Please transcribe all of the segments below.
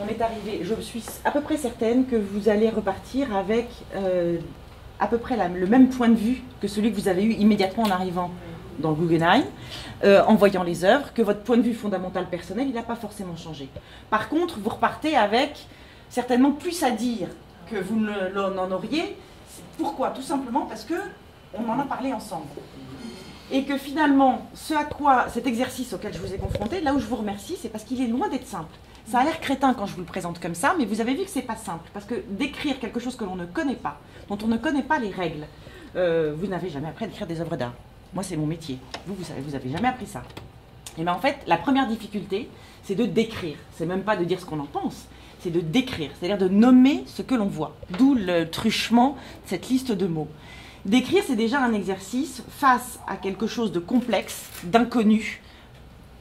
on est arrivé, je suis à peu près certaine que vous allez repartir avec à peu près le même point de vue que celui que vous avez eu immédiatement en arrivant dans le Guggenheim, en voyant les œuvres, que votre point de vue fondamental personnel, il n'a pas forcément changé. Par contre, vous repartez avec certainement plus à dire que vous n'en auriez. Pourquoi? Tout simplement parce que on en a parlé ensemble. Et que finalement, cet exercice auquel je vous ai confronté, là où je vous remercie, c'est parce qu'il est loin d'être simple. Ça a l'air crétin quand je vous le présente comme ça, mais vous avez vu que c'est pas simple. Parce que d'écrire quelque chose que l'on ne connaît pas, dont on ne connaît pas les règles, vous n'avez jamais appris à écrire des œuvres d'art. Moi, c'est mon métier. Vous savez, vous n'avez jamais appris ça. Et bien en fait, la première difficulté, c'est de décrire. C'est même pas de dire ce qu'on en pense, c'est de décrire, c'est-à-dire de nommer ce que l'on voit. D'où le truchement de cette liste de mots. Décrire, c'est déjà un exercice face à quelque chose de complexe, d'inconnu,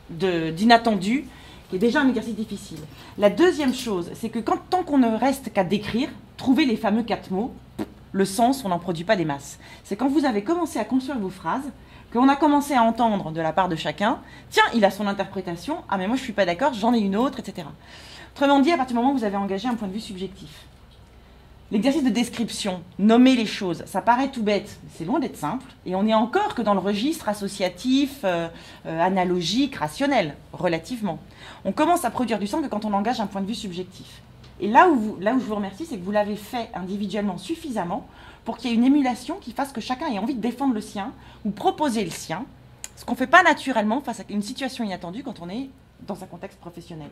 d'inattendu, qui est déjà un exercice difficile. La deuxième chose, c'est que tant qu'on ne reste qu'à décrire, trouver les fameux 4 mots, le sens, on n'en produit pas des masses. C'est quand vous avez commencé à construire vos phrases, qu'on a commencé à entendre de la part de chacun, tiens, il a son interprétation, ah mais moi je ne suis pas d'accord, j'en ai une autre, etc. Autrement dit, à partir du moment où vous avez engagé un point de vue subjectif. L'exercice de description, nommer les choses, ça paraît tout bête, c'est loin d'être simple, et on n'est encore que dans le registre associatif, analogique, rationnel, relativement. On commence à produire du sens que quand on engage un point de vue subjectif. Et là où je vous remercie, c'est que vous l'avez fait individuellement suffisamment pour qu'il y ait une émulation qui fasse que chacun ait envie de défendre le sien ou proposer le sien, ce qu'on ne fait pas naturellement face à une situation inattendue quand on est dans un contexte professionnel.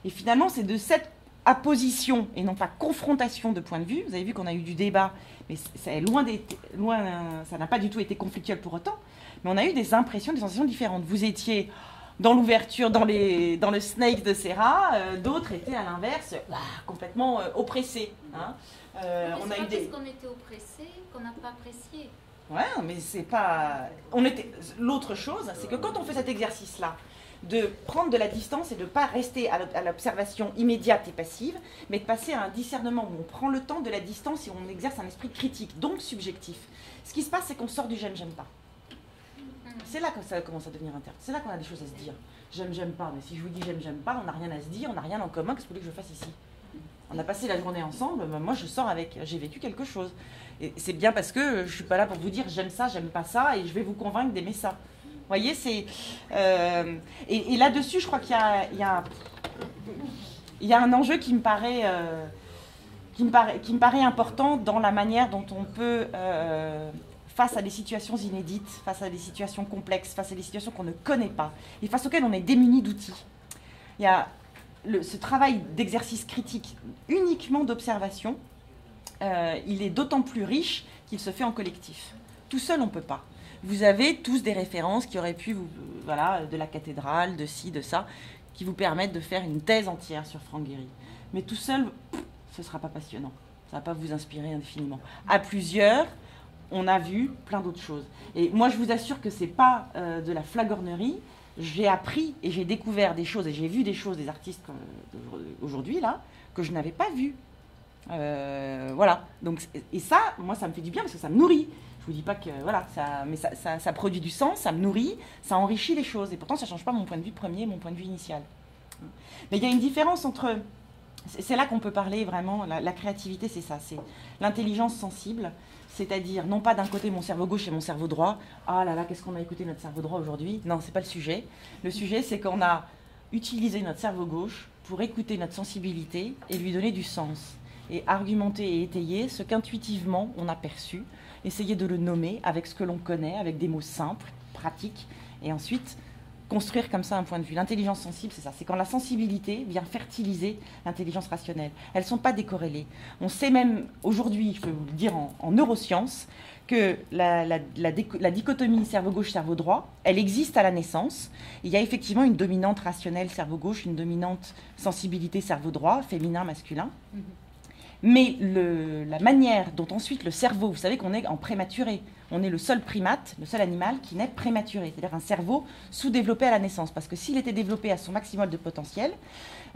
Et finalement, c'est de cette apposition et non pas confrontation de points de vue. Vous avez vu qu'on a eu du débat, mais ça n'a pas du tout été conflictuel pour autant. Mais on a eu des impressions, des sensations différentes. Vous étiez dans l'ouverture, dans le snake de Serra, d'autres étaient à l'inverse, complètement oppressés. Hein. On a eu des... Parce qu'on était oppressés, qu'on n'a pas apprécié. Ouais, mais c'est pas... L'autre chose, c'est que quand on fait cet exercice-là, de prendre de la distance et de ne pas rester à l'observation immédiate et passive, mais de passer à un discernement où on prend le temps de la distance et on exerce un esprit critique, donc subjectif. Ce qui se passe, c'est qu'on sort du j'aime pas. C'est là que ça commence à devenir interne. C'est là qu'on a des choses à se dire. J'aime pas, mais si je vous dis j'aime pas, on n'a rien à se dire, on n'a rien en commun, qu'est-ce que vous voulez que je fasse ici? On a passé la journée ensemble, moi je sors avec, j'ai vécu quelque chose. Et c'est bien parce que je ne suis pas là pour vous dire j'aime ça, j'aime pas ça, et je vais vous convaincre d'aimer ça. Vous voyez, c'est... et là-dessus, je crois qu'il y a un enjeu qui me paraît important dans la manière dont on peut, face à des situations inédites, face à des situations complexes, face à des situations qu'on ne connaît pas, et face auxquelles on est démuni d'outils. Il y a ce travail d'exercice critique uniquement d'observation, il est d'autant plus riche qu'il se fait en collectif. Tout seul, on ne peut pas. Vous avez tous des références qui auraient pu, de la cathédrale, de ci, de ça, qui vous permettent de faire une thèse entière sur Franck Gehry. Mais tout seul, ce ne sera pas passionnant. Ça ne va pas vous inspirer indéfiniment. À plusieurs, on a vu plein d'autres choses. Et moi, je vous assure que ce n'est pas de la flagornerie. J'ai appris et j'ai découvert des choses et j'ai vu des choses des artistes aujourd'hui, là, que je n'avais pas vues. Voilà. Donc, et ça, moi, ça me fait du bien parce que ça me nourrit. Je vous dis pas que mais ça produit du sens, ça me nourrit, ça enrichit les choses. Et pourtant, ça change pas mon point de vue premier, mon point de vue initial. Mais il y a une différence entre... C'est là qu'on peut parler vraiment, la créativité, c'est ça, c'est l'intelligence sensible, c'est-à-dire non pas d'un côté mon cerveau gauche et mon cerveau droit. Ah là là, qu'est-ce qu'on a écouté notre cerveau droit aujourd'hui? Non, c'est pas le sujet. Le sujet, c'est qu'on a utilisé notre cerveau gauche pour écouter notre sensibilité et lui donner du sens. Et argumenter et étayer ce qu'intuitivement on a perçu, essayer de le nommer avec ce que l'on connaît, avec des mots simples, pratiques, et ensuite construire comme ça un point de vue. L'intelligence sensible, c'est ça, c'est quand la sensibilité vient fertiliser l'intelligence rationnelle. Elles ne sont pas décorrélées. On sait même aujourd'hui, je peux vous le dire en neurosciences, que la dichotomie cerveau gauche, cerveau droit, elle existe à la naissance. Il y a effectivement une dominante rationnelle cerveau gauche, une dominante sensibilité cerveau droit, féminin, masculin. Mais la manière dont ensuite le cerveau, vous savez qu'on est en prématuré, on est le seul primate, le seul animal qui naît prématuré, c'est-à-dire un cerveau sous-développé à la naissance. Parce que s'il était développé à son maximal de potentiel,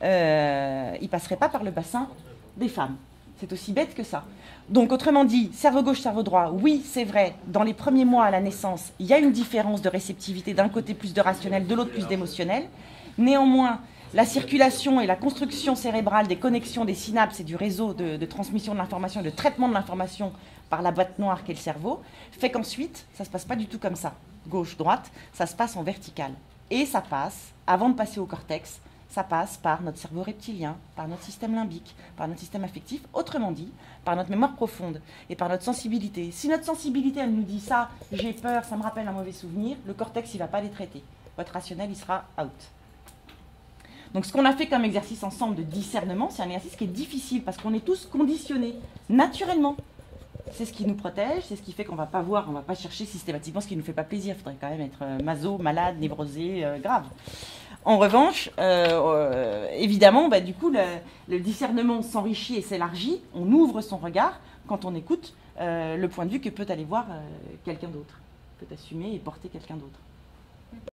il ne passerait pas par le bassin des femmes. C'est aussi bête que ça. Donc autrement dit, cerveau gauche, cerveau droit, oui, c'est vrai, dans les premiers mois à la naissance, il y a une différence de réceptivité, d'un côté plus de rationnel, de l'autre plus d'émotionnel. Néanmoins, la circulation et la construction cérébrale des connexions des synapses et du réseau de transmission de l'information et de traitement de l'information par la boîte noire qu'est le cerveau, fait qu'ensuite, ça ne se passe pas du tout comme ça, gauche-droite, ça se passe en vertical. Et ça passe, avant de passer au cortex, ça passe par notre cerveau reptilien, par notre système limbique, par notre système affectif, autrement dit, par notre mémoire profonde et par notre sensibilité. Si notre sensibilité, elle nous dit ça, j'ai peur, ça me rappelle un mauvais souvenir, le cortex, il ne va pas les traiter. Votre rationnel, il sera out. Donc ce qu'on a fait comme exercice ensemble de discernement, c'est un exercice qui est difficile parce qu'on est tous conditionnés naturellement. C'est ce qui nous protège, c'est ce qui fait qu'on ne va pas voir, on ne va pas chercher systématiquement ce qui ne nous fait pas plaisir. Il faudrait quand même être maso, malade, névrosé, grave. En revanche, évidemment, du coup, le discernement s'enrichit et s'élargit. On ouvre son regard quand on écoute le point de vue que peut aller voir quelqu'un d'autre, peut assumer et porter quelqu'un d'autre.